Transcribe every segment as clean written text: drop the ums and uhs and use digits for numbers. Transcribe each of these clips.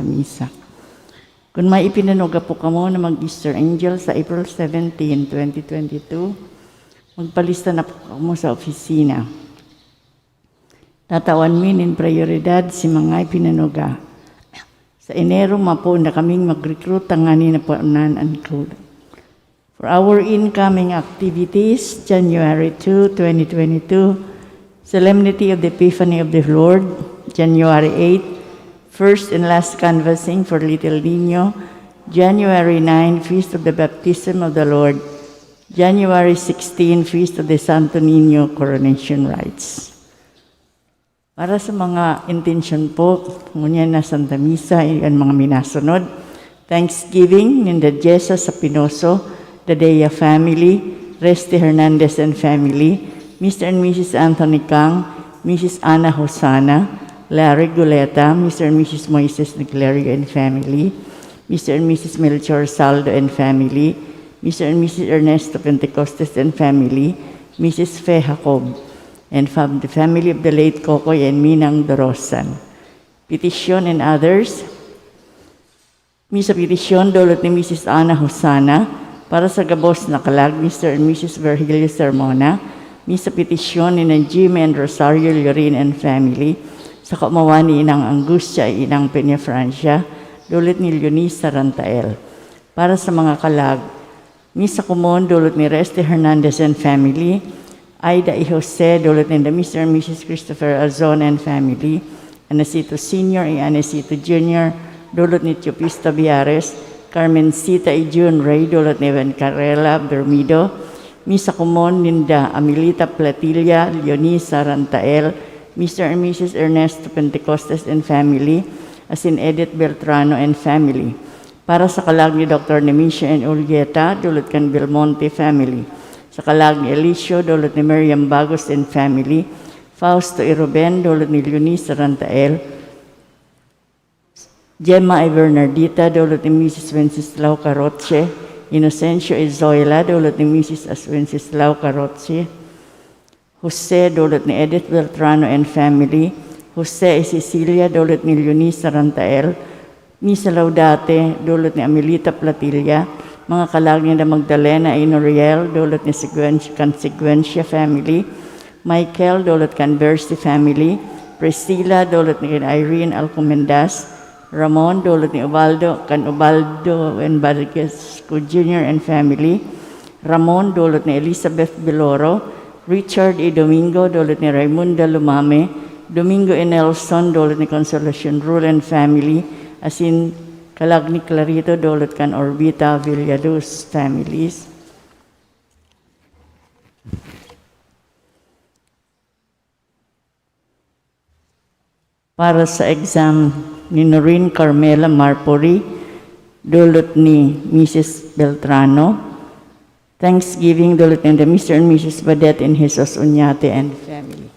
misa. Kung may ipinanuga po kamo na mag-Easter Angel sa April 17, 2022, magpalista na po kamo sa opisina. Tatawan min in prioridad si mga ipinanuga. Sa Enero mapo na kaming mag-recruit tangani na po non-include. For our incoming activities, January 2, 2022, Solemnity of the Epiphany of the Lord, January 8, first and last canvassing for Little Niño, January 9, Feast of the Baptism of the Lord, January 16, Feast of the Santo Niño Coronation Rites. Para sa mga intention po, ngunyan na Santa Misa, yan mga minasunod, Thanksgiving, Nindadjesa sa Pinoso, the Dea family, Reste Hernandez and family, Mr. and Mrs. Anthony Kang, Mrs. Ana Hosana, Larry Guleta, Mr. and Mrs. Moises Niclerio and family, Mr. and Mrs. Melchor Saldo and family, Mr. and Mrs. Ernesto Pentecostes and family, Mrs. Fe Jacob, and from the family of the late Kokoy and Minang Dorosan. Petition and others. Misa petition dulot ni Mrs. Ana Hosana para sa gabos na kalag Mr. and Mrs. Virgilio Sermona. Misa petition ni Jimmy and Rosario Llorin and family sa kamawani inang Angustia inang Peña Francia dulot ni Leonisa Rantael. Para sa mga kalag, Misa kumon dulot ni Reste Hernandez and family, Aida y Jose dulot ni Mr. and Mrs. Christopher Azon and family, Anacito Sr. y Anacito Jr. dulot ni Teopista Biares, Carmencita y June Ray dulot ni Vencarela Bermido, Misa kumon ninda Amelita Platilla, Leonisa Rantael, Mr. and Mrs. Ernesto Pentecostes and family, as in Edith Beltrano and family. Para sa kalag ni Dr. Nemisha and Ulieta, dulot kan Belmonte family. Sa kalag ni Elicio, dulot ni Miriam Bagos and family. Fausto y Ruben, dulot ni Leonisa Rantael. Gemma y Bernardita, dulot ni Mrs. Wenceslao Carotche. Inocencio y Zoila, dulot ni Mrs. Wenceslao Carotche. Jose, dulot ni Edith Beltrano and family. Jose y Cecilia, dulot ni Leonisa Rantael. Misa Laudate, dulot ni Amelita Platilla. Mga kalag ni Magdalena y Noriel, dulot ni Consequencia family. Michael, dulot kan Bersi family. Priscilla, dulot ni Irene Alcomendas. Ramon, dulot ni Ubaldo and Badescu Jr. and family. Ramon, dulot ni Elizabeth Biloro. Richard y Domingo, dulot ni Raimunda Lumame. Domingo y Nelson, dulot ni Consolacion Rule and family. As in, kalag ni Clarito, dulot kan Orbita Villaluz families. Para sa exam ni Noreen Carmela Marpori, dulot ni Mrs. Beltrano. Thanksgiving, dulot ni Mr. and Mrs. Badet and Jesus Uñate and family.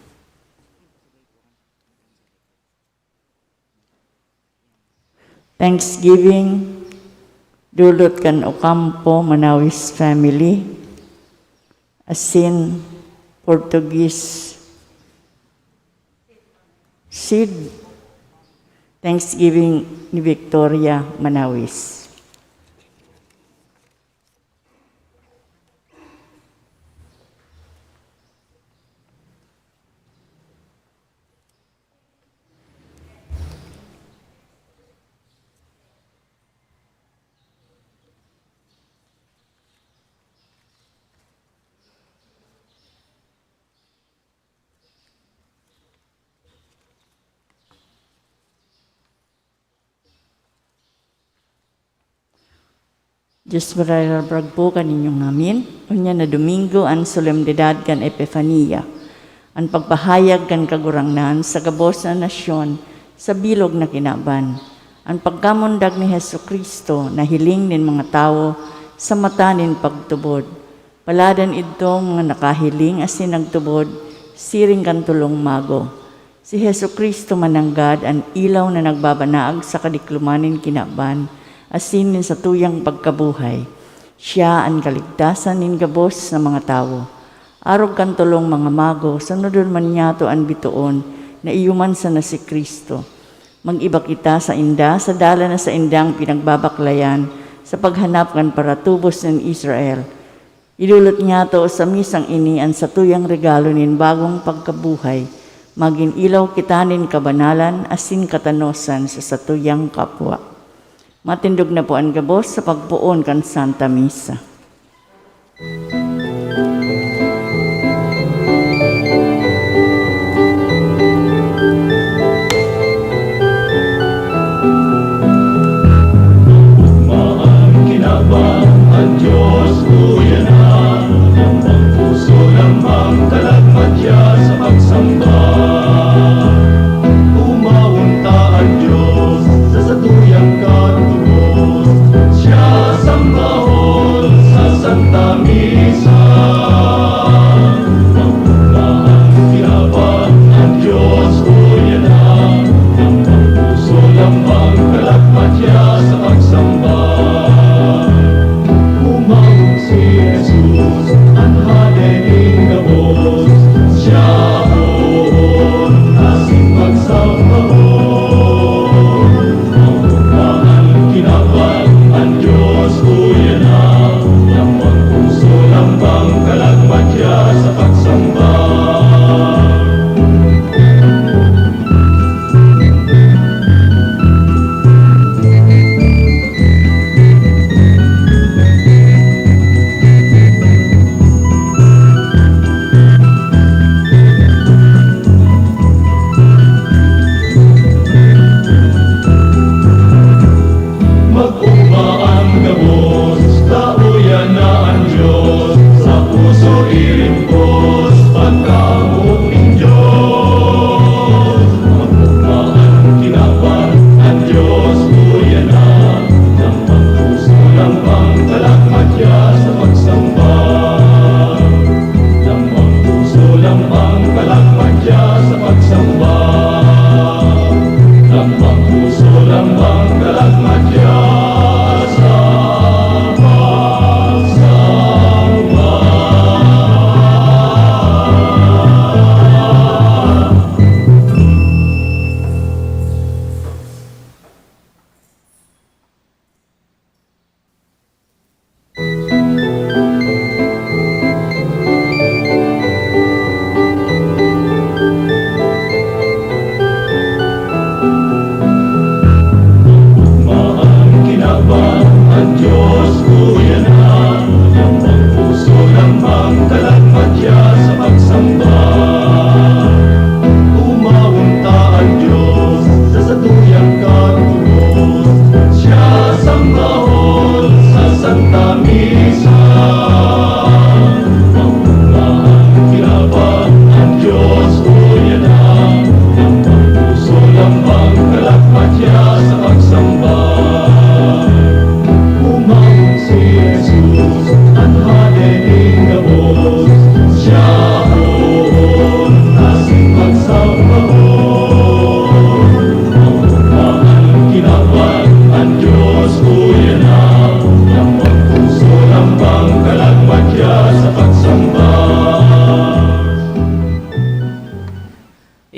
Thanksgiving, dulot kan Ocampo Manawis family. Asin, Portuguese, Sid. Thanksgiving ni Victoria Manawis. Diyos marayal bragpo kaninyong namin, unya na Domingo ang solemnidad kan Epifania, ang pagpahayag kan kagurangnan sa gabos na nasyon sa bilog na kinaban, ang pagkamundag ni Jesucristo na hiling nin mga tao sa mata nin pagtubod. Paladan itong mga nakahiling asin nagtubod, siring kan tulong mago. Si Jesucristo mananggad ang ilaw na nagbabanaag sa kadiklumanin kinaban, asin sa tuyang pagkabuhay. Siya ang kaligtasan nin gabos sa mga tao. Arog kan tulong mga mago, sanudon man niya to ang bituon, na iyuman sa na si Kristo. Mag-iba kita sa inda, sa dala na sa indang pinagbabaklayan, sa paghanap kan para tubos ng Israel. Idulot niya to sa misang inian sa tuyang regalo nin bagong pagkabuhay, maging ilaw kita nin kabanalan, asin katanosan sa satuyang kapwa. Matindog na po ang gabos sa pagpuon kan Santa Misa.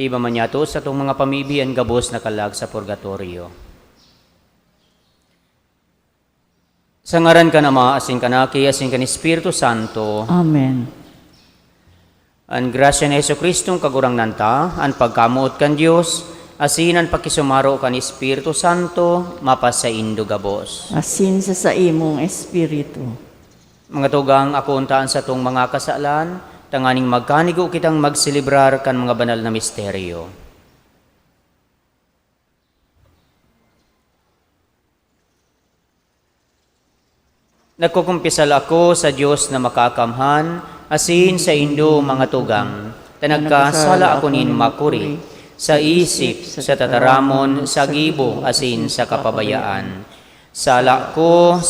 Iba man yato sa itong mga pamibian gabos na kalag sa purgatorio. Sa ngaran ka na maasin ka na, asin ka ni Espiritu Santo. Amen. Ang grasya ni Yesu Kristong kagurang nanta, ang pagkamuot kan Diyos, asin ang pakisumaro kan Espiritu Santo, mapas sa indo gabos. Asin sa imong Espiritu. Mga tugang akuntaan sa itong mga kasalan, tanganing magkanigo kitang magsilibrar kan mga banal na misteryo. Nagkukumpisal ako sa Diyos na makakamhan, asin sa indo mga tugang, tanagkasala ako nin makuri, sa isip, sa tataramon, sa gibo, asin sa kapabayaan. Sala ko,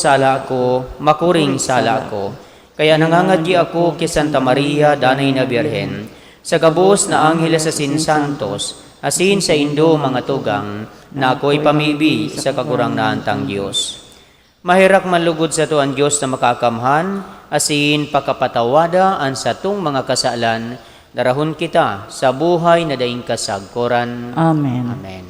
makuring sala ko. Kaya nangangadyi ako kay Santa Maria, Danay na Birhen, sa gabos na Angeles asin Santos, asin sa indo mga tugang, na ako'y pamibi sa kagurang naantang Diyos. Mahirak manlugod sa to ang Diyos na makakamhan, asin pakapatawada ang satong mga kasalan, darahon kita sa buhay na daing kasagkoran. Amen. Amen.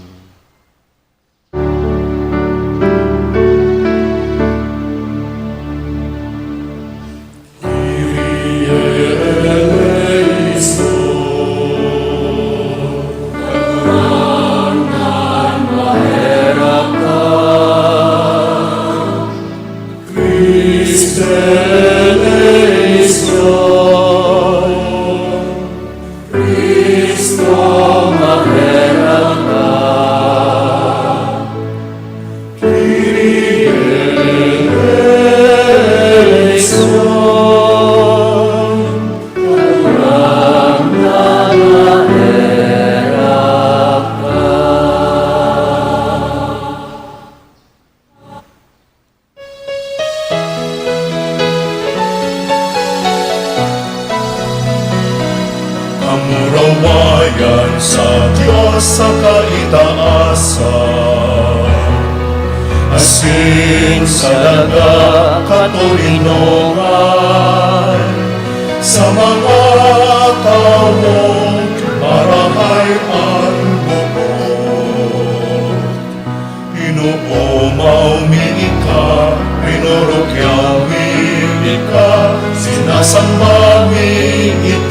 sa kaitaasan. Asin sa daga katulinongan, sa mga taong marahay ang bukod. Pinuumaw ka, pinurukyaw ka, sinasamba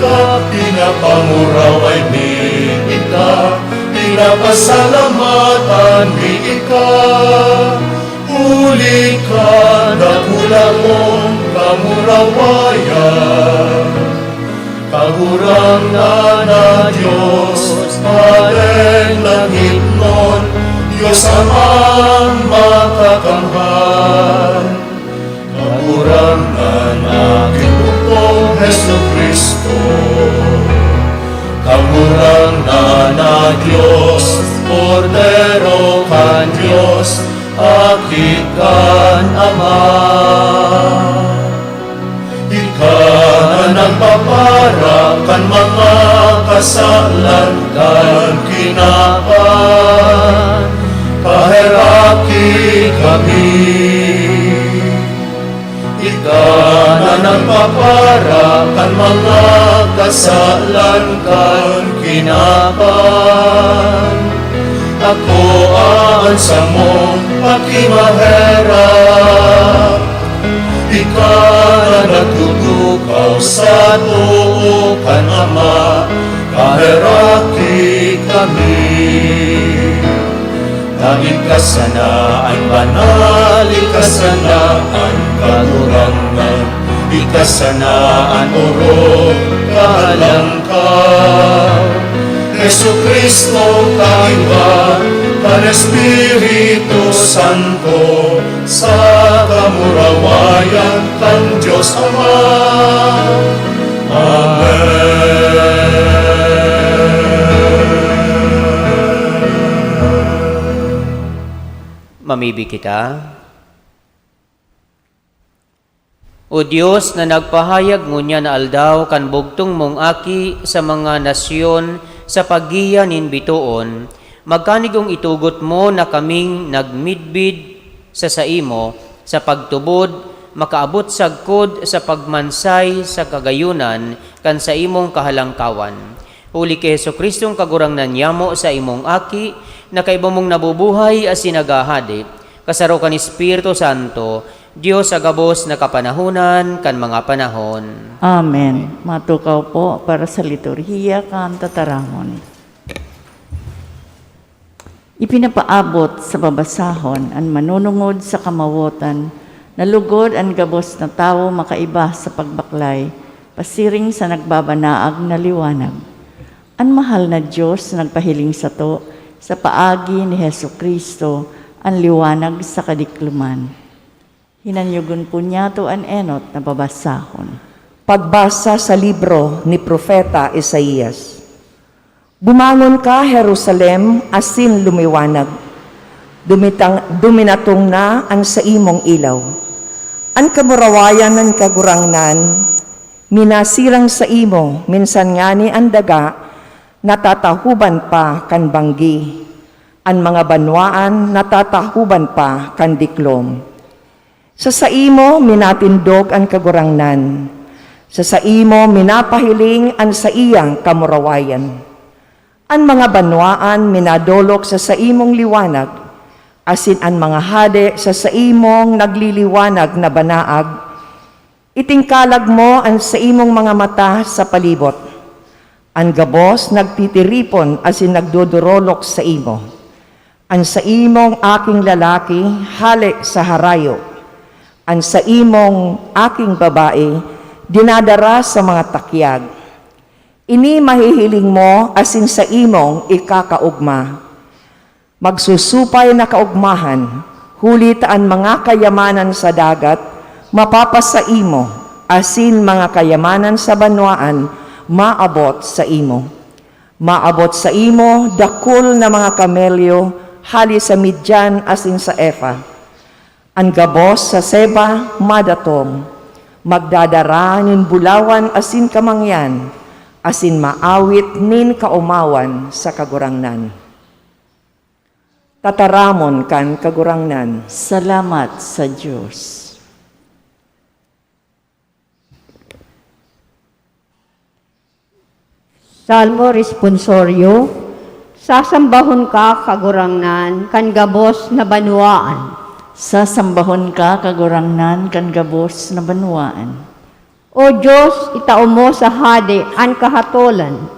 ka, pinapanguraway ka, pinapasalamatan ka. Huli ka, dakula mong kamurawayan. Kagurang na Diyos, Padeng langit nun, Diyos Amang makakamhan. Kagurang na Ginoong Hesu Kristo, kagurang na Diyos, Kordero kan Diyos, akit kan Ama. Ika na nagpapara kan mga kasalan kan kinapan, kaheraki kami. Ika na nagpapara kan mga kasalan kan kinapan, ako aan sa mong pakimaherap. Ika na nagtutukaw sa tuo kan Ama, kaheraki kami. Dahil kasanaan banal, ikasanaan kagurangan, ikasanaan uro kalangkaw. Jesu Kristo kaiba, kan Espiritu Santo, sa kamurawayan kan Diyos Ama. Mamibig kita. O Diyos na nagpahayag ngunya na aldaw kan bugtong mong aki sa mga nasyon sa paggiya nin bituon, magkanigong itugot mo na kaming nagmidbid sa saimo sa pagtubod, makaabot sagkod sa pagmansay sa kagayunan kan sa imong kahalangkawan. Uli kay Hesu Kristong kagurangnan yamo sa imong aki, na kay mong nabubuhay as sinagahadi, kasaro kan Espiritu Santo, Diyos agabos na kapanahunan kan mga panahon. Amen. Matukaw po para sa liturhiya kan tataramon. Ipinapaabot sa babasahon ang manunungod sa kamawotan, na lugod ang gabos na tao makaiba sa pagbaklay, pasiring sa nagbabanaag na liwanag. Ang mahal na Diyos nagpahiling sa to, sa paagi ni Hesu Kristo, ang liwanag sa kadikluman. Hinanyugon po niya to an enot na babasahon. Pagbasa sa libro ni Propeta Isaías. Bumangon ka, Jerusalem, asin lumiwanag. Duminatong na ang sa imong ilaw. Ang kamurawayan ng kagurangnan, minasirang sa imo, minsan nga ni ang daga, natatahuban pa kan banggi. Ang mga banwaan, natatahuban pa kan diklom. Sa imo, minatindog ang kagurangnan. Sa imo, minapahiling ang sa iyang kamurawayan. Ang mga banwaan, minadolok sa imong liwanag, asin ang mga hade sa imong nagliliwanag na banaag. Itingkalag mo ang sa imong mga mata sa palibot. Ang gabos nagtitiripon asin nagdodorolok sa imo. Ang sa imong aking lalaki, hali sa harayo. Ang sa imong aking babae, dinadara sa mga takyag. Ini mahihiling mo asin sa imong ikakaugma. Magsusupay na kaugmahan, hulitaan mga kayamanan sa dagat, mapapasa imo, asin mga kayamanan sa banwaan, maabot sa imo. Maabot sa imo, dakul na mga kamelyo, hali sa Midyan asin sa Efa. Ang gabos sa Seba, madatom, magdadara nin bulawan asin kamangyan, asin maawit nin kaumawan sa kagurangnan. tataramon kan kagurangnan. Salamat sa Diyos. Salmo responsorio, sasambahon ka kagurangnan kan gabos na banwaan. Sasambahon ka kagurangnan kan gabos na banwaan. O Diyos, itao mo sa hade an kahatolan,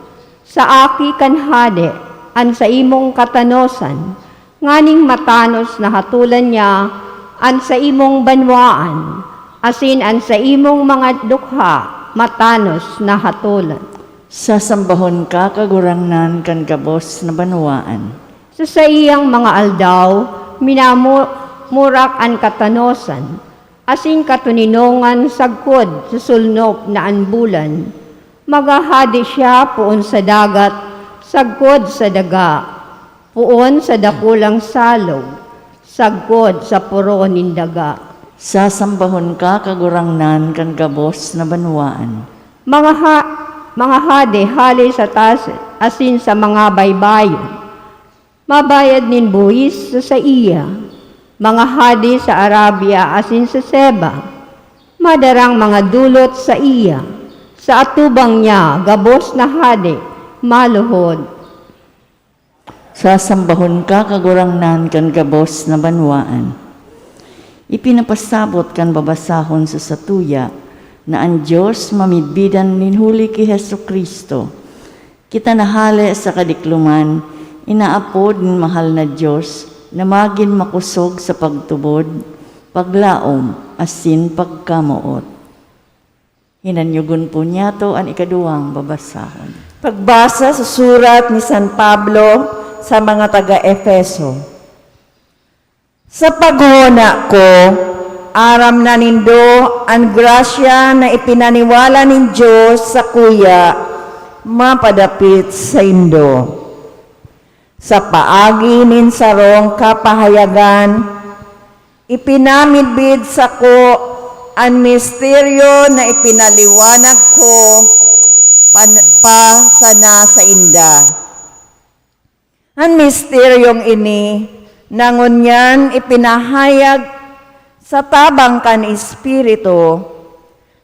sa aki kan hade an sa imong katanosan, nganing matanos na hatulan niya an sa imong banwaan, asin an sa imong mga dukha matanos na hatulan. Sasambahon ka kagurangnan kan gabos na banwaan. Sa iyang mga aldaw, minamurak an katanosan, asin katuninongan sagkod sa sulnop na anbulan. Magahadi siya puon sa dagat, sagkod sa daga, puon sa dakulang salog, sagkod sa puro nindaga. Sasambahon ka kagurangnan kan gabos na banwaan. Mga hade hali sa tas asin sa mga baybayon. Mabayad nin buwis sa iya. Mga hadi sa Arabia asin sa Seba. Madarang mga dulot sa iya. Sa atubang niya gabos na hade maluhod. Sasambahon ka kagurangnan kan gabos na banwaan. Ipinapasabot kan babasahon sa satuya na ang Diyos mamidbidan ninhuli ki Hesu Kristo. Kita nahali sa kadikluman, inaapod ng mahal na Diyos na magin makusog sa pagtubod, paglaom, asin pagkamuot. Hinanyugon po niya to ang ikaduwang babasahon. Pagbasa sa surat ni San Pablo sa mga taga-Efeso. Sa paghuna ko, aram na nindo ang grasya na ipinaniwala ng Diyos sa kuya, mapadapit sa indo. Sa paagi nin sarong kapahayagan, ipinamidbid sa ko ang misteryo na ipinaliwanag ko pa sana sa inda. Ang misteryong ini, nangunyan ipinahayag sa tabang kan Espiritu,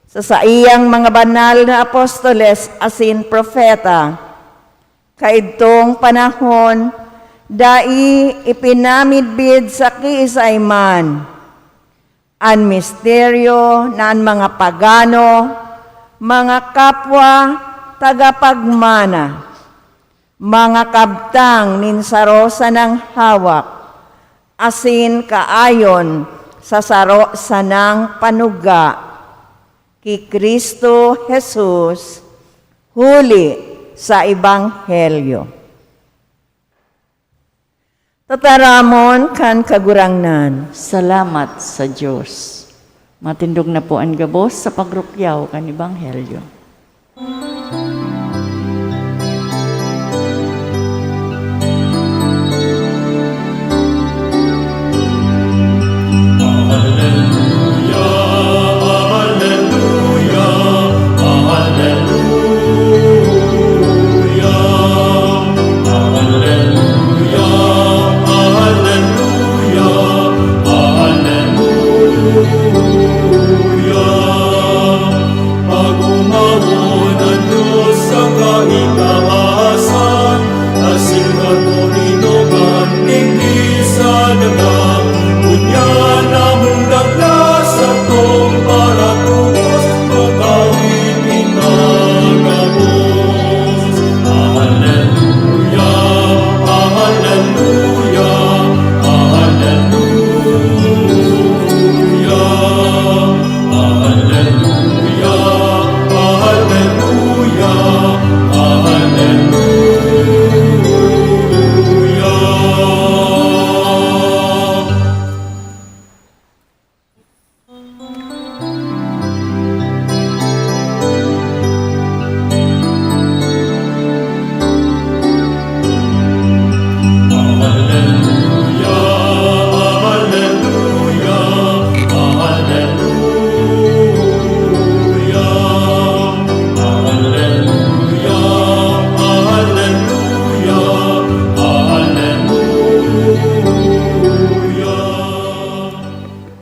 sa iyang mga banal na apostoles asin propeta, kaidtong panahon, dai ipinamidbid sa kiisayman, an misteryo na ang mga pagano, mga kapwa, tagapagmana, mga kabtang ninsaro sa ng hawak, asin kaayon, sa saro sanang panuga ki Kristo Jesus huli sa Ebanghelyo. Tataramon kan kagurangnan. Salamat sa Diyos. Matindog na po ang gabos sa pagrukyaw kan Ebanghelyo. Pag umawon ang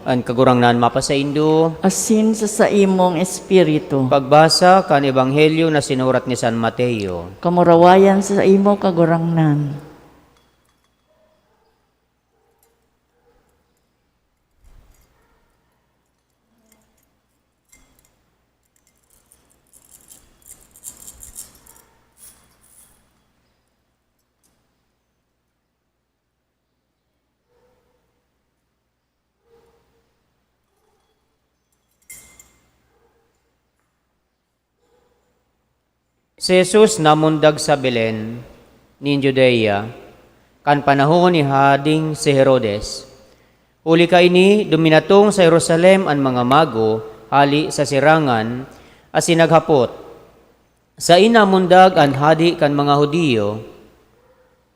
An kagurangnan mapasaindo. asin sa imong espiritu. Pagbasa kan Ebanghelyo na sinurat ni San Mateo. Kamurawayan sa imo kagurangnan. Si Jesus namundag sa Belen, ni Judea, kan panahon ni Hading si Herodes. Uli kaini, duminatong sa Jerusalem ang mga mago, hali sa sirangan, asin naghapot. Sa inamundag ang hadi kan mga Hudiyo,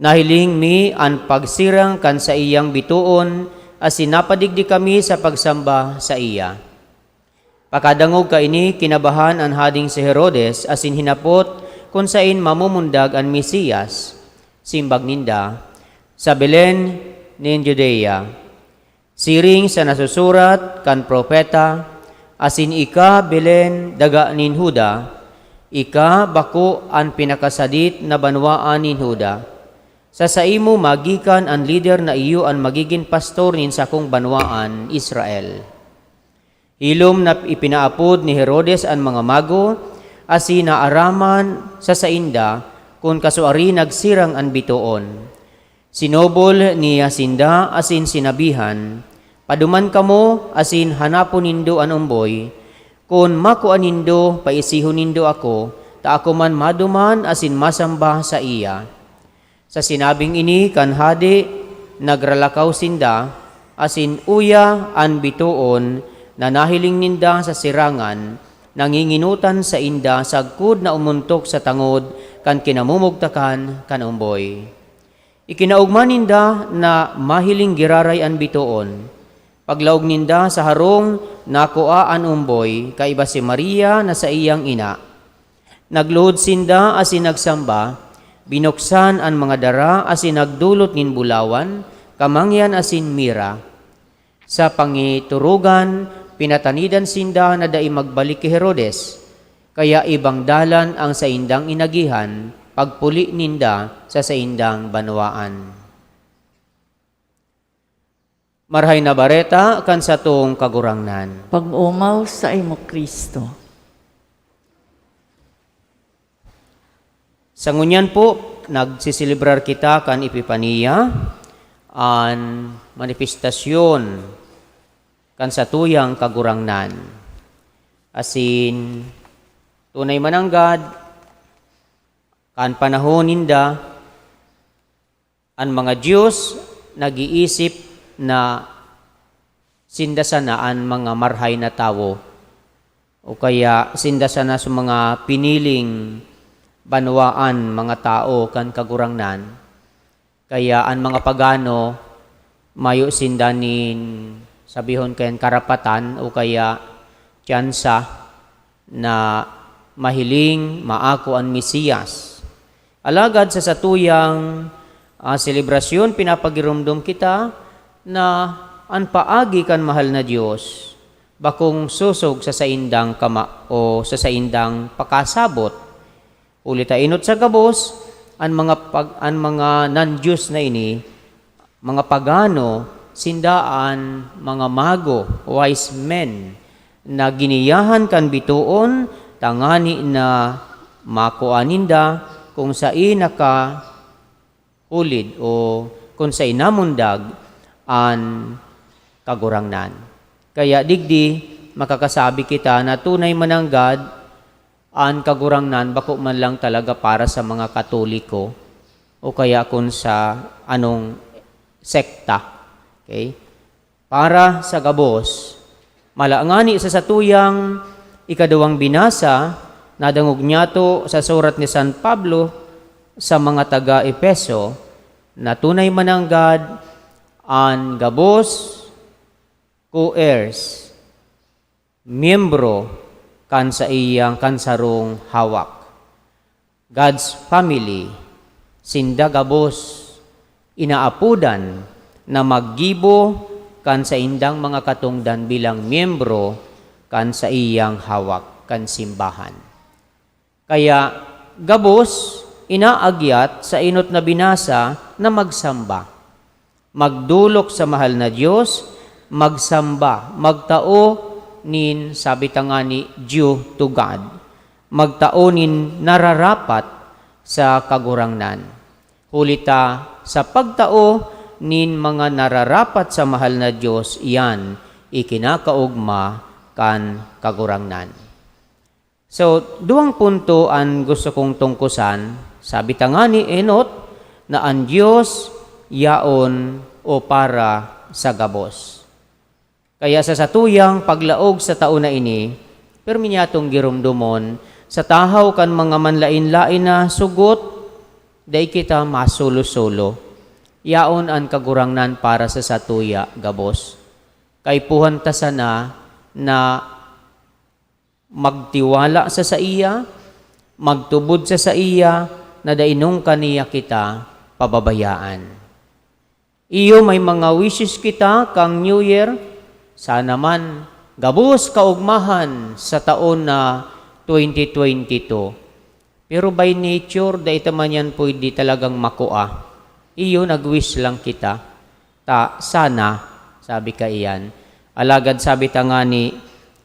nahiling mi ang pagsirang kan sa iyang bituon, asin napadigdi kami sa pagsamba sa iya. Pakadangog kaini kinabahan ang hading si Herodes asin hinapot kung sain mamumundag ang Mesiyas, simbag ninda, sa Belen nin Judea. Siring sa nasusurat kan propeta, asin ika Belen daga nin Huda, ika bako ang pinakasadit na banwaan nin Huda. Sa saimo magikan ang leader na iyo ang magiging pastor nin sakong banwaan Israel. Hilom na ipinaapod ni Herodes ang mga mago, asi naaraman sa sainda, kung kasuari nagsirang ang bituon. Sinobol ni Yasinda asin sinabihan, paduman kamo asin hanapon nindo ang umboy, kung makuan nindo paisihon nindo ako, ta ako man maduman asin masamba sa iya. Sa sinabing ini kan hadi, nagralakaw sinda, asin uya ang bituon, na nahiling ninda sa sirangan, nanginginutan sa inda sagkud na umuntok sa tangod kan kinamumugtakan kan umboy. Ikinaugman ninda na mahiling giraray ang bituon. Paglaog ninda sa harong nakuha ang umboy, kaiba si Maria na sa iyang ina. Nagluhod sinda asin nagsamba, binuksan ang mga dara asin nagdulot nin bulawan, kamangyan asin mira. Sa pangiturugan, pinatanidan sinda na dai magbalik kay Herodes, kaya ibang dalan ang saindang inagihan, pagpuli ninda sa saindang banwaan. Marhay na bareta kan sa tong kagurangnan. Pag-umaw sa imo Kristo. Sa ngunyan po, nagsisilibrar kita kan Epipania, an manifestasyon kan sa tuyang kagurangnan. Asin, tunay mananggad, kan panahon ninda, ang mga Diyos nag-iisip na sindasanaan mga marhay na tao o kaya sindasana sa mga piniling banwaan mga tao kan kagurangnan. Kaya ang mga pagano mayo sindanin sabihon kayan karapatan o kaya tsansa na mahiling maako ang Mesiyas. Alagad sa satuyang selebrasyon, pinapagirumdum kita na ang paagi kan mahal na Diyos, bakong susog sa saindang kama o sa saindang pakasabot. Ulita inot sa gabos, ang mga non-Diyos na ini, mga pagano, sindaan, mga mago, wise men, na giniyahan kan bituon, tangani na makuaninda kung sa inaka ulid o kung sa inamundag an kagurangnan. Kaya digdi, makakasabi kita na tunay mananggad an kagurangnan bako man lang talaga para sa mga Katoliko o kaya kung sa anong sekta. Okay? Para sa gabos, malaangani sa satuyang ikadawang binasa, nadangog niya to sa surat ni San Pablo sa mga taga-Epeso, na tunay mananggad ang gabos, co-heirs, miyembro kan sa iyang kansarong hawak. God's family, sinda gabos, inaapudan na maggibo kan sa indang mga katungdan bilang miyembro kan sa iyang hawak kan simbahan. Kaya gabos inaagyat sa inot na binasa na magsamba, magdulok sa mahal na Diyos, magsamba, magtao nin, sabi tanga ni, due to God, magtao nin nararapat sa kagurangnan. Hulita sa pagtao nin mga nararapat sa mahal na Diyos, iyan ikinakaugma kan kagurangnan. So, duwang punto ang gusto kong tungkusan. Sabi tanga ni Enot na ang Diyos yaon o para sa gabos. Kaya sa satuyang paglaog sa taon na ini, perminyatong girumdumon, sa tahaw kan mga manlain-lain na sugot, day kita masulo-sulo. Yaon ang kagurangnan para sa satuya gabos. Kay puhanta sana na magtiwala sa iya, magtubod sa iya, na dainong kaniya kita pababayaan. Iyo may mga wishes kita kang New Year, sana man gabos kaugmahan sa taon na 2022. Pero by nature, dahil man yan pwede talagang makua. Iyo nag-wish lang kita, sana, sabi ka iyan. Alagad sabi ta nga ni,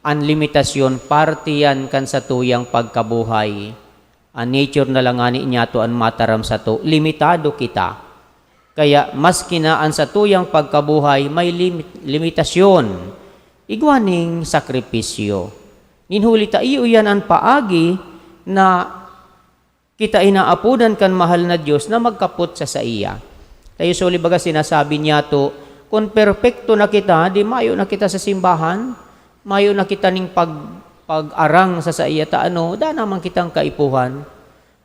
ang limitasyon, party yan kan sa tuyang pagkabuhay. Ang nature na lang ani niya to ang mataram sa to, limitado kita. Kaya mas kinaan sa tuyang pagkabuhay, may limitasyon. Igwaning sakripisyo. Ninhuli ta iyo yan ang paagi na kita inaapudan kan mahal na Diyos na magkapot sa iya. Tayo suli baga sinasabi niya to, kung perpekto na kita, di mayo na kita sa simbahan, mayo na kita ning pag-arang sa iya ta da naman kitang kaipuhan.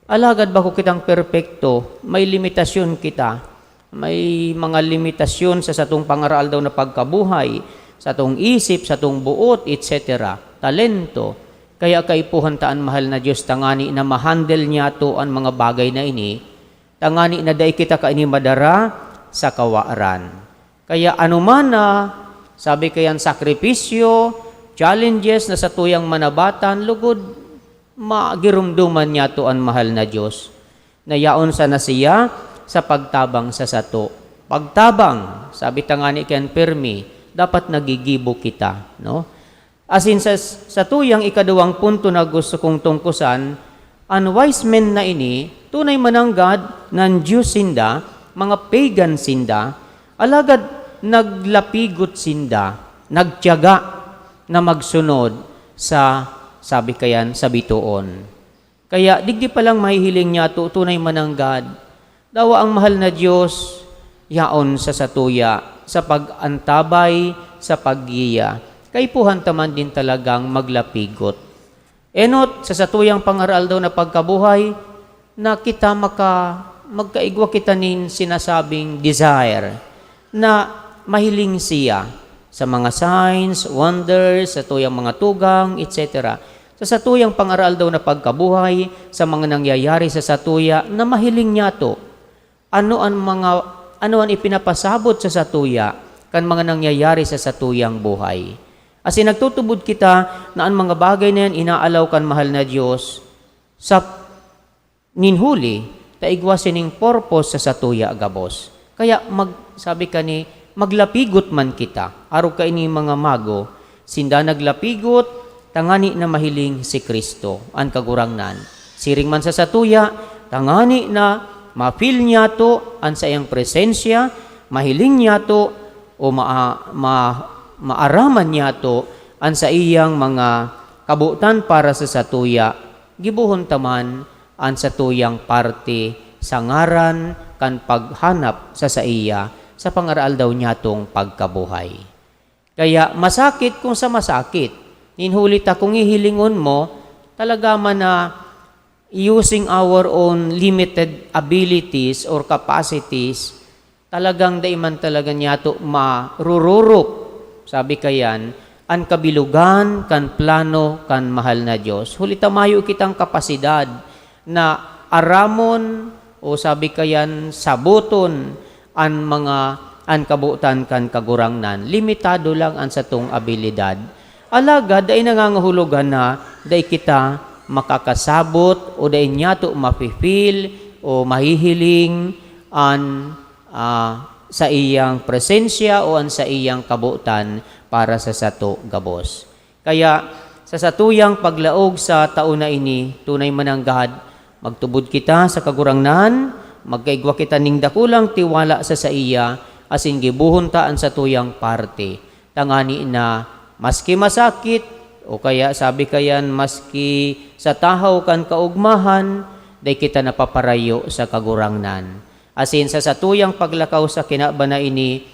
Alagad ba ko kitang perpekto, may limitasyon kita. May mga limitasyon sa satong pangaral daw na pagkabuhay, sa atong isip, sa atong buot, etc. Talento. Kaya kaipuhan taan mahal na Diyos, tangani na mahandle niya to ang mga bagay na ini, tangani na day kita kaini madara sa kawaaran. Kaya anuman na, sabi kayan sakripisyo, challenges na sa tuyang manabatan, lugod, magirumduman niya to ang mahal na Diyos. Nayaon sa nasiya sa pagtabang sa sato. Pagtabang, sabi tangani kayan permi, dapat nagigibo kita. No? As in, sa tuyang ikaduwang punto na gusto kong tungkusan, ang wise men na ini, tunay mananggad ng Diyos sinda, mga pagan sinda, alagad naglapigot sinda, nagtiyaga na magsunod sa, sabi kayan, sa bituon. Kaya digdi palang mahihiling niya to, tunay mananggad, dawa ang mahal na Diyos, yaon sa satuya, sa pag-antabay, sa paggiya. Kaipuhan taman din talagang maglapigot. Enot, sa satuyang pangaral daw na pagkabuhay, na kita magkaigwa kita nin sinasabing desire, na mahiling siya sa mga signs, wonders, sa tuyang mga tugang, etc. Sa satuyang pangaral daw na pagkabuhay, sa mga nangyayari sa satuya, na mahiling niya to. Ano ang ipinapasabot sa satuya, kan mga nangyayari sa satuyang buhay. As in, nagtutubod kita na ang mga bagay na yan inaalaw kan mahal na Diyos sa ninhuli, taigwasin ng purpose sa satuya gabos. Kaya sabi ka ni, maglapigot man kita. Araw ka ini mga mago, sinda naglapigot, tangani na mahiling si Kristo, ang kagurangnan. Siring man sa satuya, tangani na ma-feel niya to, ang sa iyang presensya, mahiling niya to, o maaraman niya to, ang sa iyang mga kabutan para sa satuya, gibuhon taman, ang satuyang parte sa ngaran kan paghanap sa iya sa pangaral daw niya tong pagkabuhay. Kaya masakit kung sa masakit. Ninhulit kung ihilingon mo, talaga man na using our own limited abilities or capacities, talagang daiman talaga niya to marururup. Sabi kayan, ang kabilugan kan plano kan mahal na Diyos. Hulita mayo kitang kapasidad na aramon o sabi kayan sabuton ang an kabutan kan kagurangnan, limitado lang ang satong abilidad. Alagad, day nangangahulugan na, day kita makakasabot o day nyato mapifeel o mahihiling an sa iyang presensya o an sa iyang kabutan para sa sato gabos. Kaya sa satuyang paglaog sa taon na ini, tunay mananggad, magtubod kita sa kagurangnan, magkaigwa kita ning dakulang tiwala sa iya, asin gibuhon ta an satuyang parte. Tangani na maski masakit, o kaya sabi kayan maski sa tahaw kan kaugmahan, day kita napaparayo sa kagurangnan. Asin sa satuyang paglakaw sa kinabana ini,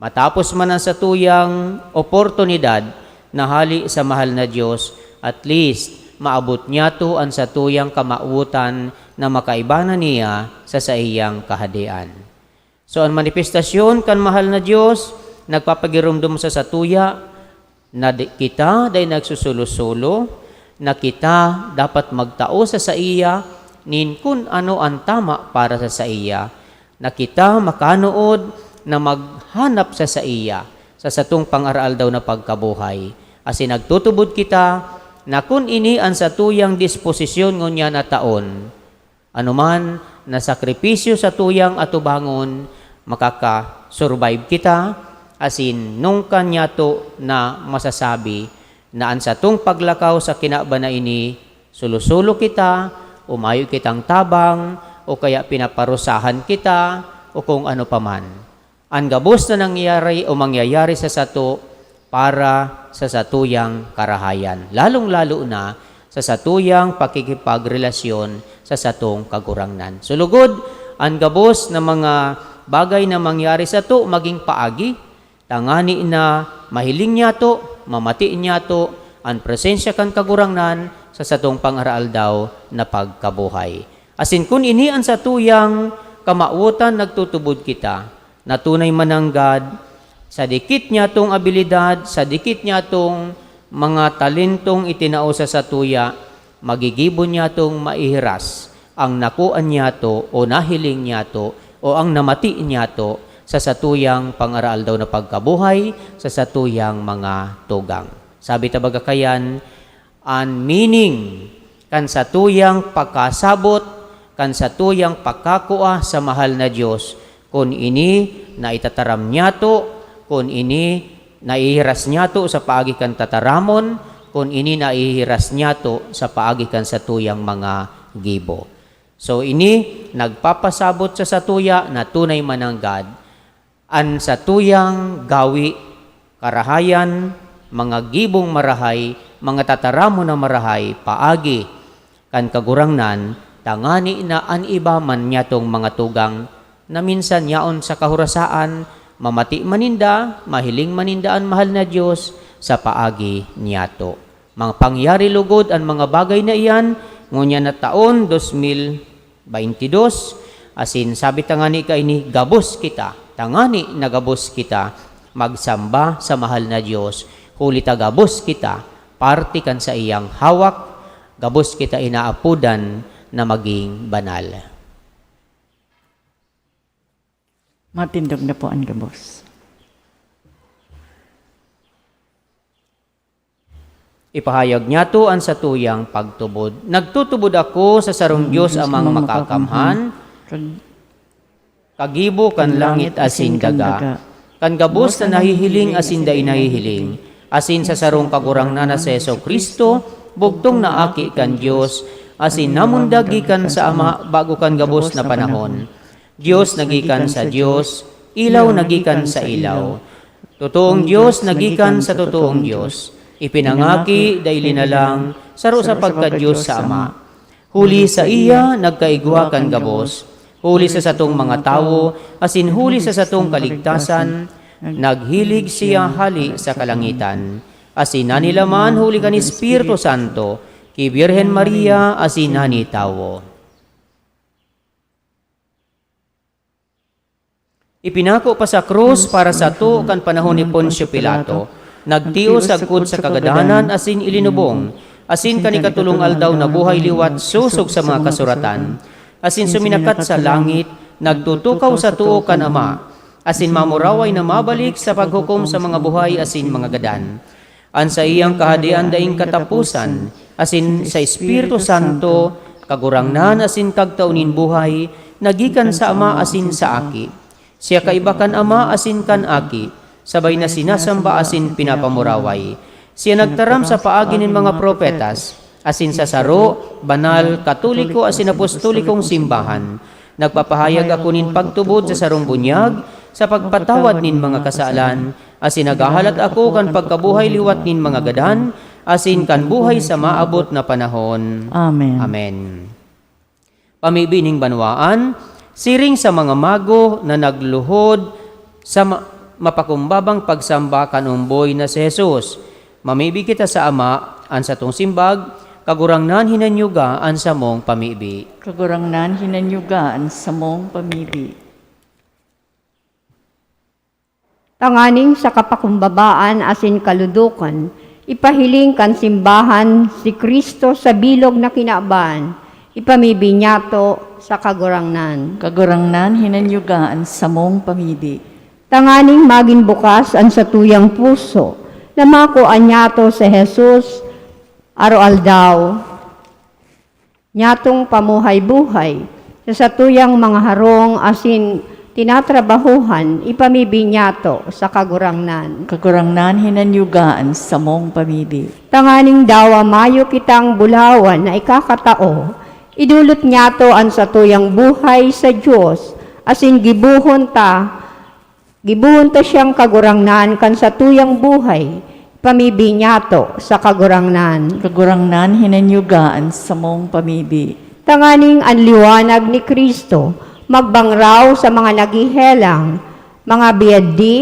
matapos man ang satuyang oportunidad na hali sa mahal na Diyos, at least maabot niya to ang satuyang kamautan na makaibanan niya sa iyang kahadian. So ang manifestasyon kan mahal na Diyos, nagpapagirumdum sa satuya, na kita day nagsusulo-sulo, na kita dapat magtao sa iya, nin kun ano ang tama para sa iya, na kita makanood na maghanap sa iya, sa satong pang-aral daw na pagkabuhay. Asin nagtutubod kita, na kun ini ang satuyang disposisyon ngunya na taon, anuman na sakripisyo sa tuyang atubangon, makaka-survive kita, asin nung kanya to na masasabi na ang satong paglakaw sa kinabana ini, sulusulo kita, umayo kitang tabang, o kaya pinaparusahan kita, o kung ano paman. Ang gabos na nangyayari o mangyayari sa sato para sa satuyang karahayan, lalong-lalo na sa satuyang pakikipagrelasyon sa satong kagurangnan. Sulugod, ang gabos na mga bagay na mangyari sa to maging paagi, tangani na mahiling niya to, mamati niya to, ang presensya kan kagurangnan sa satong pang-aral daw na pagkabuhay. Asin kun ini ang satuyang kamautan nagtutubod kita, na tunay mananggad, sa dikit niya tong abilidad, sa dikit niya tong mga talentong itinao sa satuya, magigibon niya tong maihiras ang nakuan niya to o nahiling niya to o ang namati niya to sa satuyang pang-aral daw na pagkabuhay, sa satuyang mga tugang. Sabi tabaga kayan, ang meaning kan satuyang pagkasabot, kan satuyang pagkakua sa mahal na Diyos, kung ini na itataram niya to, kung ini naihiras niya to sa paagi kan tataramon, kung ini naihiras niya to sa paagi kan satuyang mga gibo. So ini nagpapasabot sa satuya na tunay mananggad, an satuyang gawi, karahayan, mga gibong marahay, mga tataramon na marahay, paagi kan kagurangnan, tangani na an iba man niya tong mga tugang na minsan yaon sa kahurasaan, mamati maninda, mahiling maninda ang mahal na Diyos sa paagi niya to. Mga pangyari lugod ang mga bagay na iyan, ngunya na taon 2022, asin sabi tangani ka ini, gabos kita, tangani na gabos kita, magsamba sa mahal na Diyos, huli ta gabos kita, parti kan sa iyang hawak, gabos kita inaapudan na maging banal. Matindog na po ang gabos. Ipahayag niya to ang satuyang pagtubod. Nagtutubod ako sa sarong Diyos amang makakamhan, kagibo kan langit asin daga, kan gabos na nahihiling asin da inahihiling, asin sa sarong kagurangnan na sa Yesu Kristo, bugtong na aki kan Diyos, asin namundagi kan sa Ama bago kan gabos na panahon. Diyos nagikan sa Diyos, ilaw nagikan sa ilaw. Totoong Diyos nagikan sa totoong Diyos. Ipinangaki daili na lang saro sa pagka-Diyos sa Ama. Huli sa iya nagkaigwa kan gabos. Huli sa satong mga tawo, asin huli sa satong kaligtasan, naghilig siya hali sa kalangitan. Asin nila man huli kan Espiritu Santo, ki Birhen Maria asin nani tawo. Ipinako pa sa krus para sa to kan panahon ni Poncio Pilato, nagtiyo sagkod sa kagadahanan asin ilinubong, asin kanikatulong aldaw na buhay liwat susog sa mga kasuratan, asin suminakat sa langit, nagtutukaw sa tuo kan Ama, asin mamuraway na mabalik sa paghukom sa mga buhay asin mga gadan. Ansa iyang kahadian daing katapusan, asin sa Espiritu Santo, kagurangnan asin kagtaunin buhay, nagikan sa Ama asin sa Aki. Siya kaibakan Ama asin kan Aki, sabay na sinasamba asin pinapamuraway. Siya nagtaram sa paagi ng mga propetas, asin sa saro, banal, katoliko asin apostolikong simbahan. Nagpapahayag ako nin pagtubod sa sarong bunyag, sa pagpatawad nin mga kasalan, asin nagahalat ako kan pagkabuhay liwat nin mga gadan, asin kan buhay sa maabot na panahon. Amen. Amen. Pamibining banwaan, siring sa mga mago na nagluhod sa mapakumbabang pagsamba kanumboy na si Jesus. Mamibi kita sa Ama, an sa tong simbag, kagurangnan hinanyuga an sa mong pamibi. Kagurangnan hinanyugaan sa mong pamibi. Tanganing sa kapakumbabaan asin kaludukan, ipahiling kan simbahan si Kristo sa bilog na kinaaban, ipamibinyato sa kagurangnan. Kagurangnan hinanyugaan sa mong pamibi. Tanganing maging bukas ang sa tuyang puso, na makuan nyato sa Jesus, araw-aldaw, nyatong pamuhay-buhay, sa tuyang mga harong asin tinatrabahuhan, ipamibinyato sa kagurangnan. Kagurangnan hinanyugaan sa mong pamibi. Tanganing dawa mayo kitang bulawan na ikakatao, idulot nyato ang sa tuyang buhay sa Diyos, asin gibuhon ta siyang kagurangnan kan sa tuyang buhay, pamibinyato sa kagurangnan. Kagurangnan hinanyugaan sa mong pamibi. Tanganing ang liwanag ni Kristo, magbangraw sa mga nagihelang, mga biyadi,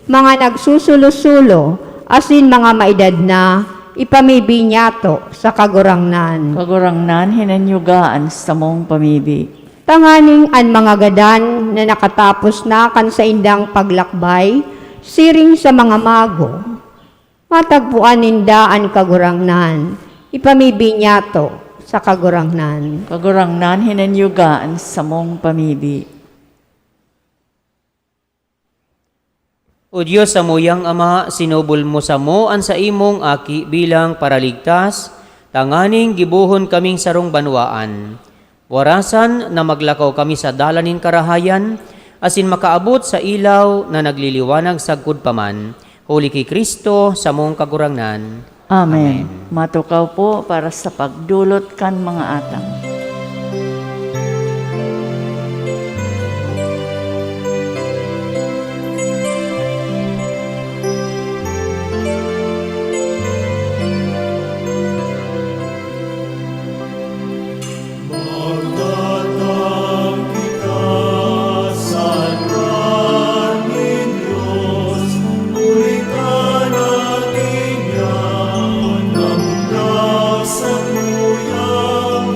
mga nagsusulo-sulo, asin mga maedad na, ipamibinyato sa kagurangnan. Kagurangnan hinanyugaan sa mong pamibi. Tanganing ang mga gadan na nakatapos na kan sa indang paglakbay, siring sa mga mago, matagpuan ninda ang kagurangnan, ipamibinyato sa kagurangnan. Kagurangnan hinanyugaan sa mong pamibi. O Diyos sa muyang Ama, sinubol mo sa mo an sa imong Aki bilang paraligtas, tanganing gibuhon kaming sarong banwaan. Warasan na maglakaw kami sa dalanin karahayan, asin makaabot sa ilaw na nagliliwanag sagkod paman. Huli kay Kristo sa mong kagurangnan. Amen. Matukaw po para sa pagdulot kan mga atang. Sa tuyang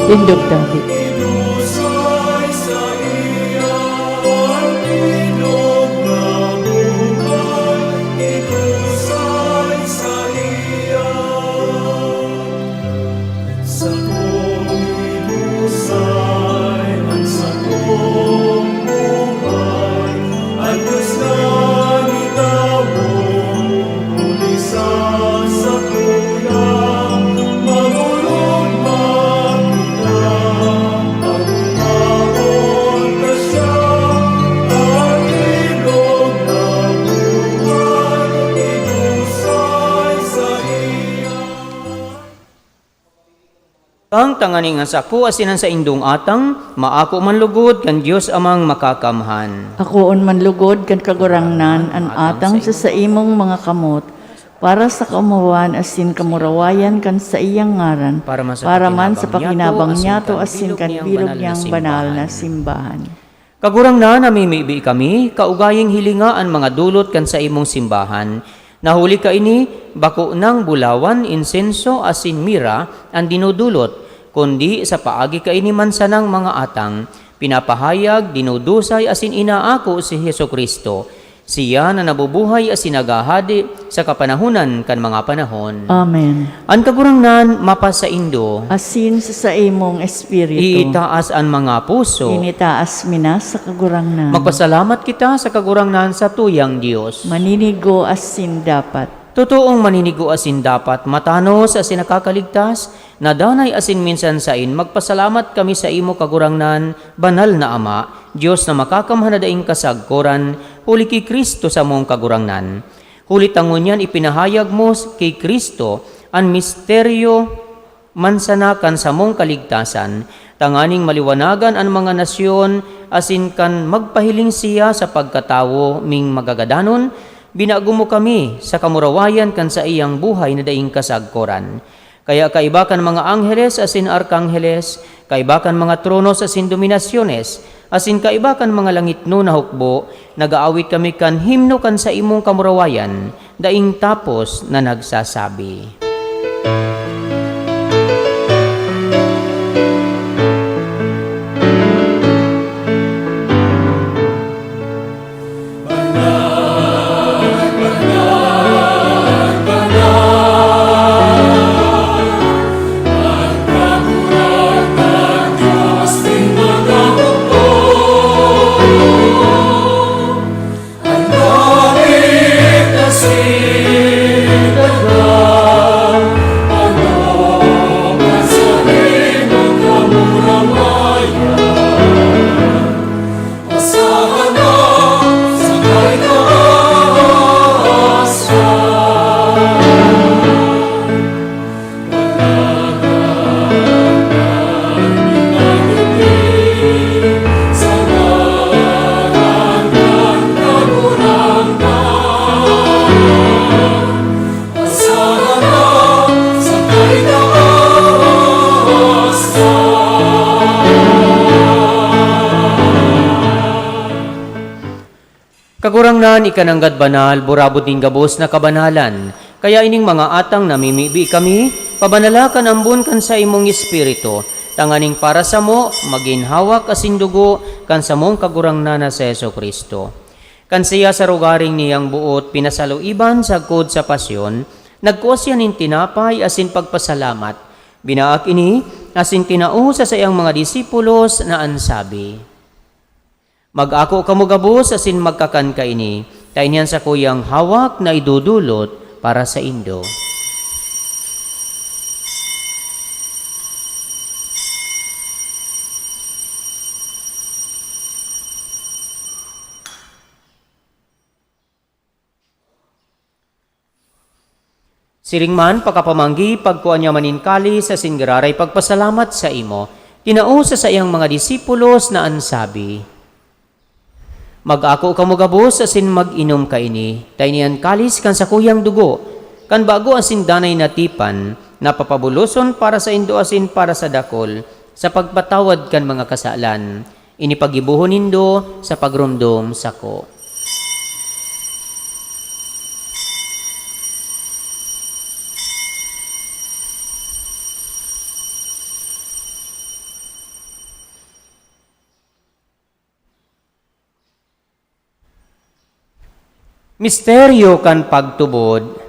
Tindog David. Inusay sa iya ang ilog na buhay, inusay sa iya. Sa kong inusay ang sa kong buhay, ang Diyos na nitawong ulisa sa tuyang, magulong makita, pagumahon ka siya, ang ilog na buhay, inusay sa iya. Ang tanganing nga sako asinan sa indong atang, maako man lugod kan Dios amang makakamhan. Akoon man lugod kan kagurangnan an atang sa imong mga kamot para sa kamuwan asin kamurawayan kan sa iyang ngaran para man sa pakinabang niyato asin kan bilog niyang banal na simbahan. Kagurang na namimibi kami, kaugaying hilinga ang mga dulot kan sa imong simbahan. Nahuli ka ini, bako ng bulawan, insenso, asin mira, ang dinudulot, kundi sa paagi ka ini mansanang mga atang, pinapahayag, dinudusay, asin inaako si Hesukristo. Siya na nabubuhay asin nagahadi sa kapanahunan kan mga panahon. Amen. Ang kagurangnan, mapas sa indo, Asin sa imong espiritu. iitaas ang mga puso. Initaas minas sa kagurangnan. Magpasalamat kita sa kagurangnan sa tuyang Diyos. Maninigo asin dapat. Totoong maninigo asin dapat, matanos asin nakakaligtas, nadanay asin minsan sain, magpasalamat kami sa imo kagurangnan, banal na Ama, Diyos na makakamhan na daing kasagkoran, huli kay Kristo sa mong kagurangnan. Huli tangon ipinahayag mo kay Kristo, ang misteryo mansanakan sa mong kaligtasan, tanganing maliwanagan ang mga nasyon, asin kan magpahiling siya sa pagkatawo ming magagadanon, binago mo kami sa kamurawayan kan sa iyang buhay na daing kasagkoran. Kaya kaibakan mga angheles asin arkangheles, kaibakan mga tronos asin dominasyones, asin kaibakan mga langit no na hukbo, nagaawit kami kan himno kan sa imong kamurawayan, daing tapos na nagsasabi. Kagurangnan ikananggad banal, burabot din gabos na kabanalan. Kaya ining mga atang namimibi kami, pabanalakan ambon kan sa imong espiritu, tanganing para sa mo, maginhawak asin dugo, kan sa mong kagurangnan na sa Hesukristo. Kan siya sa rugaring niyang buot, pinasaluiban sa kod sa pasyon, nagkuas yan in tinapay asin pagpasalamat. Binaak ini, asin tinao sa sayang mga disipulos na ansabi, mag-ako kamo gabos asin magkakan ka ini, tainyan sa kuyang hawak na idudulot para sa indo. Siringman pakapamanggi pagkuan niya maninkali sa singgraray pagpasalamat sa imo, tinao sa sayang mga disipulos na ansabi, mag-ako kamo gabos asin mag-inom ka ini, tainian kalis kan sa kuyang dugo, kan bago asin danay natipan, napapabuloson para sa indo asin para sa dakol, sa pagpatawad kan mga kasalan, inipagibuhon nindo sa pagrumdom sako. Misteryo kan pagtubod.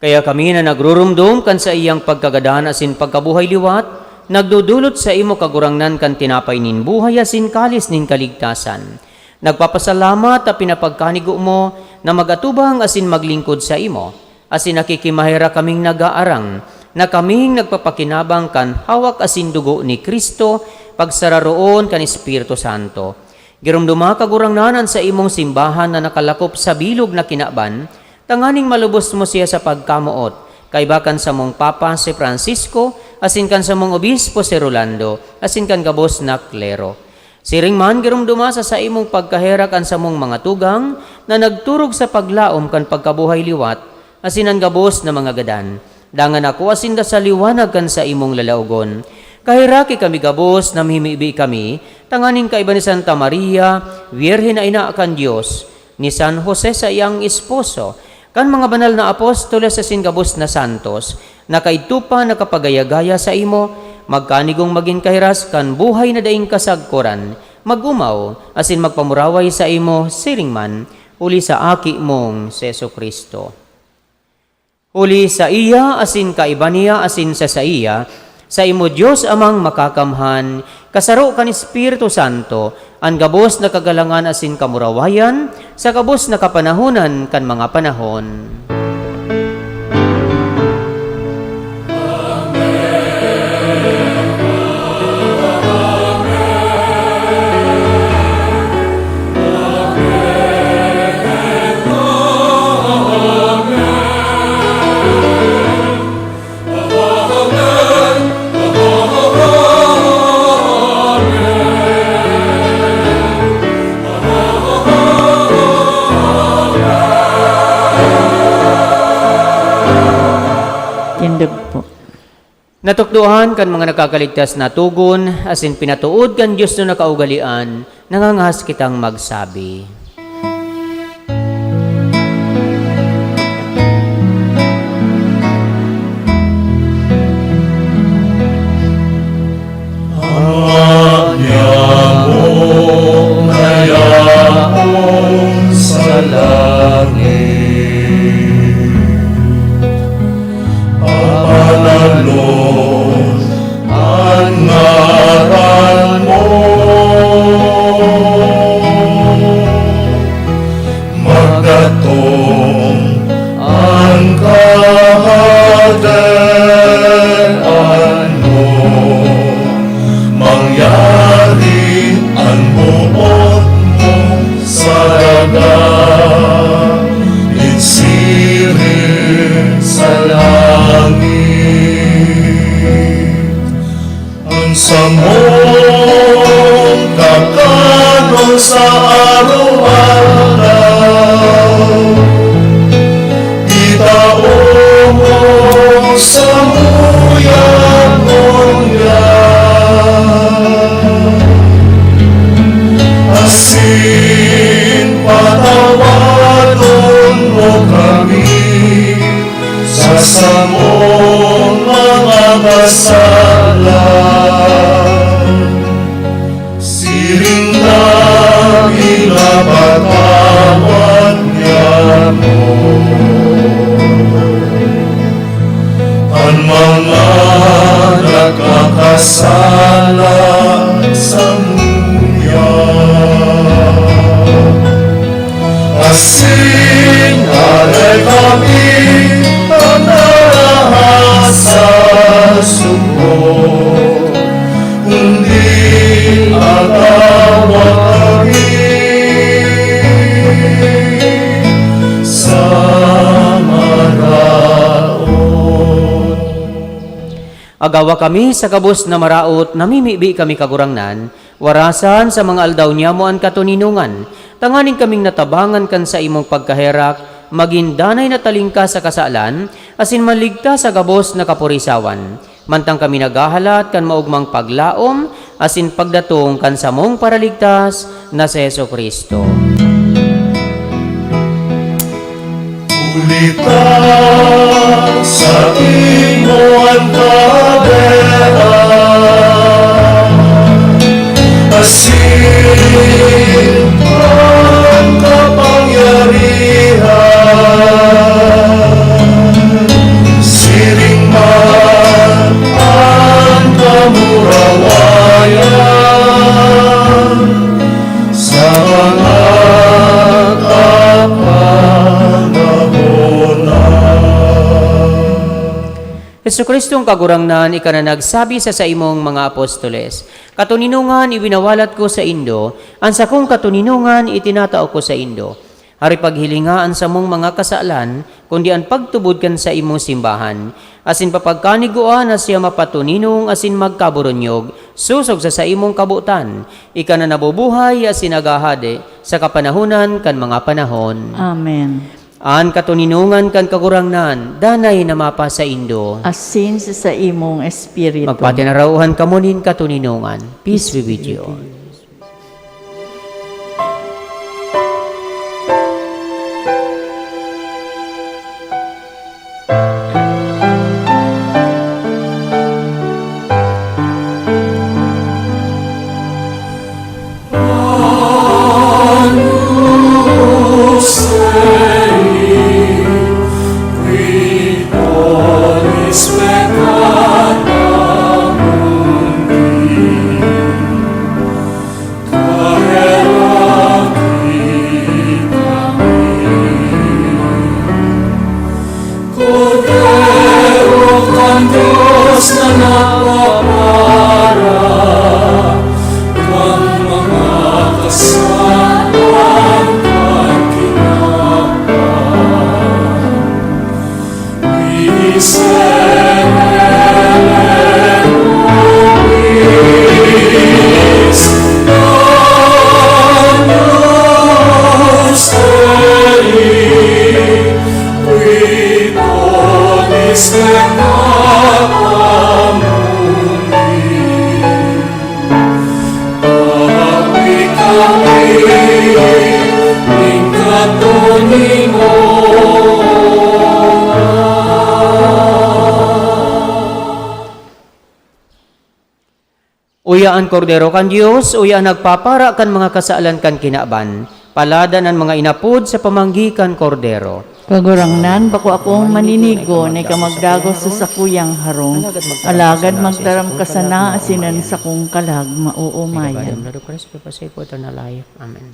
Kaya kami na nagrurumdum kan sa iyang pagkagadahan asin pagkabuhay liwat, nagdudulot sa imo kagurangnan kan tinapay nin buhay asin kalis nin kaligtasan. Nagpapasalamat a pinapagkanigo mo na magatubang asin maglingkod sa imo, asin nakikimahira kaming nagaarang, na kaming nagpapakinabang kan hawak asin dugo ni Kristo, pagsararoon kan Espiritu Santo. Girumduma kagurangnanan sa imong simbahan na nakalakop sa bilog na kinaban, tanganing malubos mo siya sa pagkamuot, kay bakan sa mong Papa si Francisco, asin kan sa mong Obispo si Rolando, asin kan gabos na klero. Siring man girumduma sa imong pagkaherak kan sa mong mga tugang, na nagturog sa paglaom kan pagkabuhay liwat, asin ang gabos na mga gadan. Dangan ako asin da sa liwanag kan sa imong lalaugon. Kahiraki kami gabos na mihimibi kami, tanganing kaiba ni Santa Maria, Virhen na ina kan Diyos, ni San Jose sa iyang esposo, kan mga banal na apostoles sa singabos na santos, na kaitupa nakapagayagaya sa imo, magkanigong maging kahiras kan buhay na daing kasagkoran, magumaw, asin magpamuraway sa imo, siring man, uli sa aki mong Seso Kristo. Uli sa iya, asin kaiba niya, asin sa iya, sa imo Diyos amang makakamhan, kasaro kan Espiritu Santo, ang gabos na kagalangan asin kamurawayan, sa gabos na kapanahonan kan mga panahon. Tindog po. Natukduhan kan mga nakakaligtas na tugon, asin pinatuod kan Diyos na nakaugalian, nangangahas kitang magsabi. Sa langit, papanalon ang ngaran mo, magdatong ang kahadaan mo, mangyari ang buot mo sa dagat, insirin sa langit. Ang samong kakanon sa araw-araw, itao mo sa asin patawanon mo kami sa samong mga kasalan. Siring na pinapatawan niya mo ang mga nagkakasala sa asin alay kami ang narahasa suko, kundi agawa kami sa maraon. Agawa kami sa kabus na maraot, namimibi kami kagurangnan, warasan sa mga aldaw niya mo ang katuninungan, tanganing kaming natabangan kan sa imong pagkaherak, magindanay na talingka sa kasalan, asin maligta sa gabos na kapurisawan. Mantang kami nagahalat kan maugmang paglaom, asin pagdatong kan samong paraligtas na si Heso Kristo. Ulitang sa imuan kadera, asin ang kapangyarihan, siring man ang kamurawayan, sa mga Heso Kristong kagurangnan, ika na nagsabi sa imong mga apostoles, katuninungan ibinawalat ko sa Indo, ang sakong katuninungan itinatao ko sa Indo. Hari paghilingaan sa mong mga kasalan, kundi ang pagtubod kan sa imong simbahan, asin papagkaniguan na siya mapatuninong asin magkaburonyog, susog sa imong kabutan, ika na nabubuhay asin agahade sa kapanahunan kan mga panahon. Amen. An katuninungan kan kagurangnan, danay na mapa sa Indo. Asin sa imong espiritu. Magpatinarauhan kamunin katuninungan. Peace be with you all. Uyaan kordero kan Dios, uyaan nagpapara kan mga kasaalan kan kinaban, paladan ang mga inapod sa pamanggikan kordero. Kagurangnan, bako akong maninigo na ikamagdagos sa sakuyang harong, alagad magdaram kasana asinan sa kong kalag mauumayan. Amen.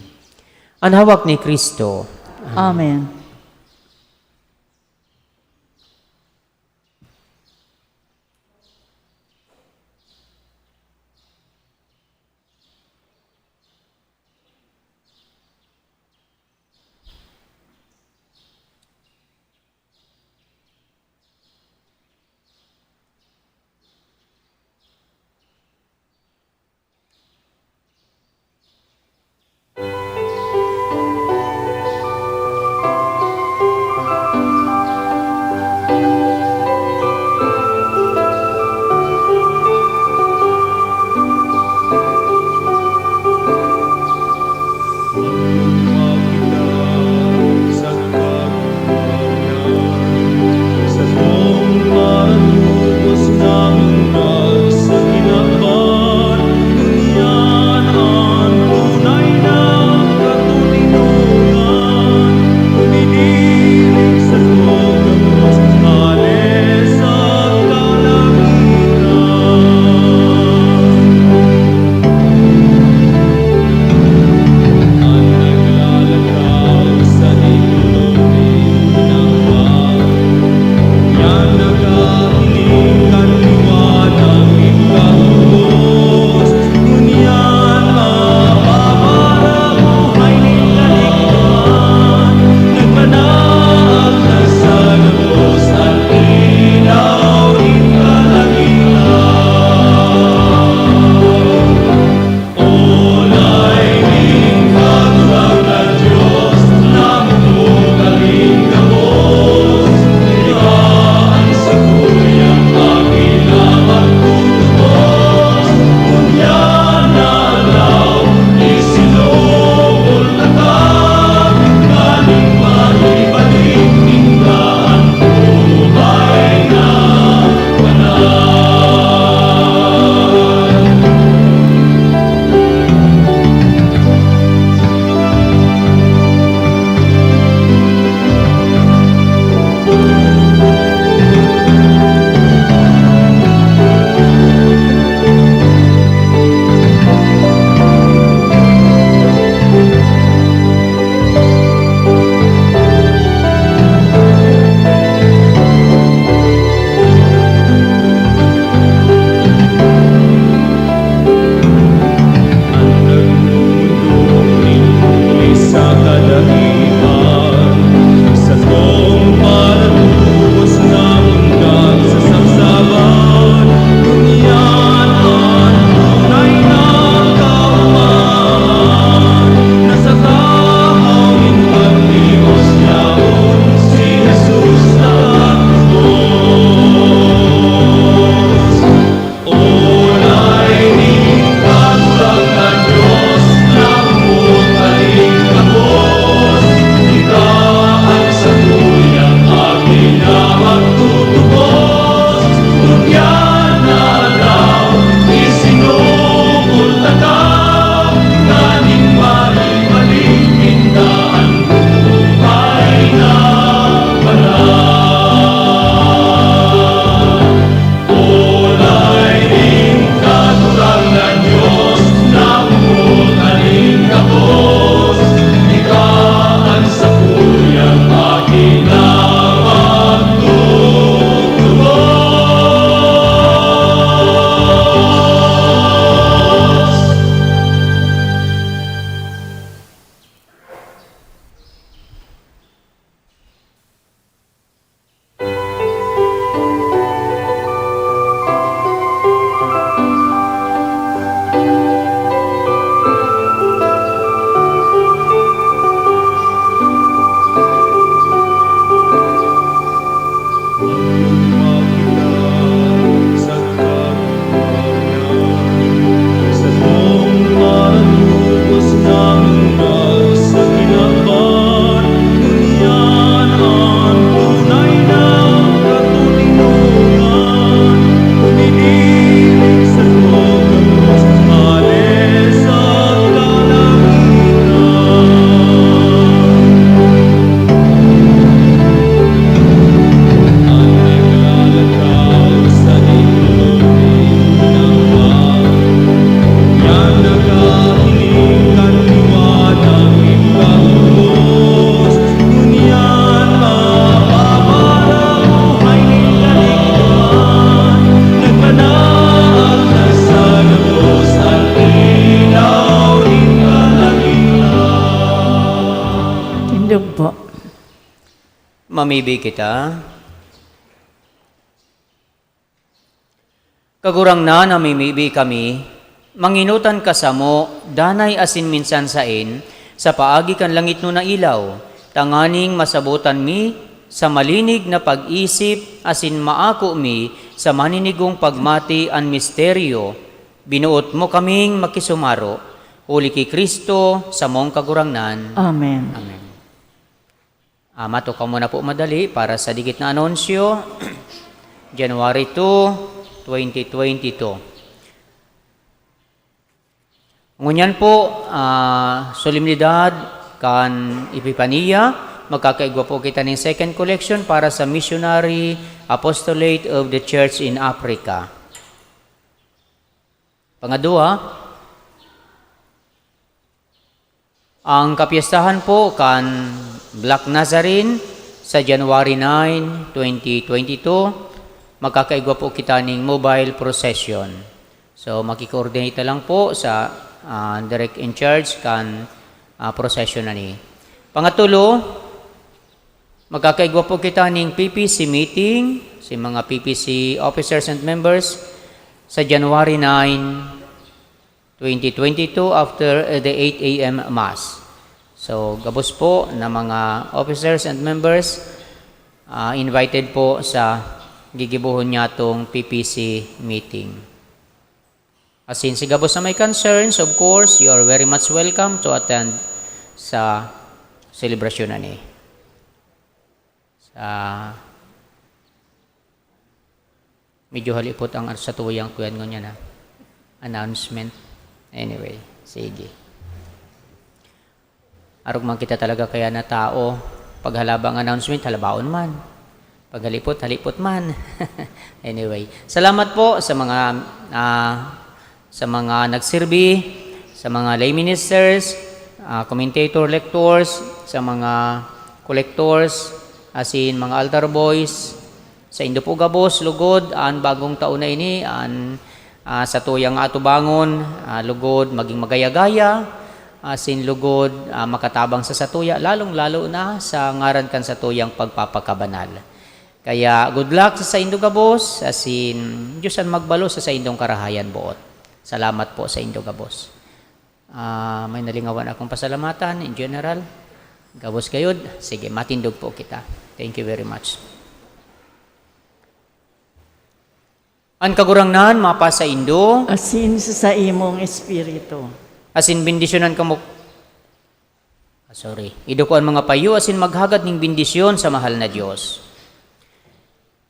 Ang hawak ni Kristo. Amen. Mamibi kita. Kagurang na namimibi kami, manginutan kasamo, danay asin minsan sain, sa paagi kan langit no na ilaw, tanganing masabutan mi, sa malinig na pag-isip, asin maako mi, sa maninigong pagmati an misteryo, binuot mo kaming makisumaro, uli ki Kristo, sa mong kagurangnan. Amen. Amen. Mato ka muna po madali para sa digit na anunsyo, January 2, 2022. Ngunyan po, solemnidad kan Epipania, magkakaigwa po kita ng second collection para sa missionary apostolate of the church in Africa. Pangadua, ang kapiyastahan po kan Black Nazarene sa January 9, 2022, magkakaigwa po kita ng mobile procession. So, makikoordinate na lang po sa direct in charge kan procession na ni. Pangatulo, magkakaigwa po kita ng PPC meeting, si mga PPC officers and members, sa January 9, 2022 after the 8 a.m. Mass. So, gabos po na mga officers and members, invited po sa gigibuhon niya itong PPC meeting. As in, si gabos na may concerns, of course, you are very much welcome to attend sa celebration na ni. Medyo halipot ang sa tuyang kuyan ko niya na announcement. Anyway, sige. Arog man kita talaga kaya na tao, paghalabang announcement, halabaon man. Paghalipot, halipot man. Anyway, salamat po sa mga nagsilbi, sa mga lay ministers, commentator lectors, sa mga collectors, asin mga altar boys, sa Indo po gabos, lugod, ang bagong taon na ini, sa tuyang atubangon, lugod, maging magaya-gaya, asin lugod, makatabang sa satuya, lalong-lalo na sa ngaran kan sa tuyang pagpapakabanal. Kaya good luck sa Indo gabos, asin Diyos ang magbalo sa indong karahayan buot. Salamat po sa Indo gabos. May nalingawan akong pasalamatan in general. Gabos kayod, sige, matindog po kita. Thank you very much. Ang kagurangnan, mapa sa Indo, Asin sa imong espiritu. asin bendisyonan kamo. Ido ko ang mga payo, asin maghagad ng bendisyon sa mahal na Diyos.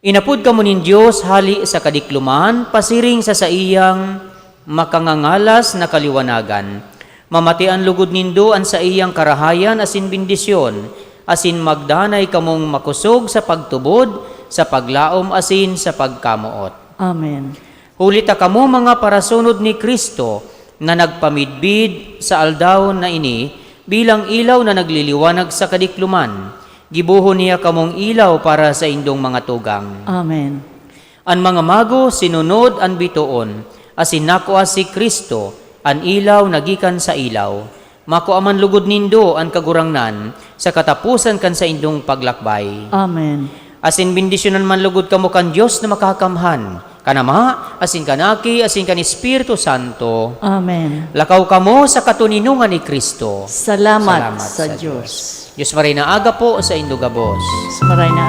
Inapud kamo nin Diyos, hali sa kadikluman, pasiring sa iyang makangangalas na kaliwanagan. Mamatian lugod nindo an sa iyang karahayan, asin bendisyon, asin magdanay kamong makusog sa pagtubod, sa paglaom, asin sa pagkamuot. Amen. Hulita kamo mga parasunod ni Kristo na nagpamidbid sa aldaw na ini bilang ilaw na nagliliwanag sa kadikluman. Gibuhon niya kamong ilaw para sa indong mga tugang. Amen. An mga mago sinunod an bituon, asin nakuha si Kristo, an ilaw nagikan sa ilaw. Makuaman lugod nindo an kagurangnan sa katapusan kan sa indong paglakbay. Amen. Asin bendisyonan man lugod kamo kan Dios na makakamhan, kanama, asin kanaki, asin kan Espiritu Santo. Amen. Lakaw kamo sa katuninungan ni Kristo. Salamat sa Diyos. Diyos maray na aga po sa Indo gabos. Maray na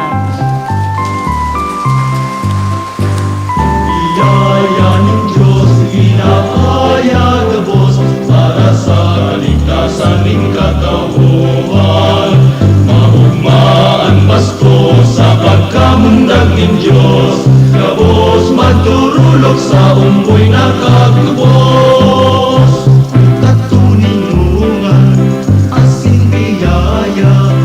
Biyaya ng Diyos, inaaya gabos para sa kaligtasan ng katauhan. Mahugmaan basto sa pagkamundag ng Diyos, gabos magturulog sa umboy na kagubos. Katuninungan, asin biyaya,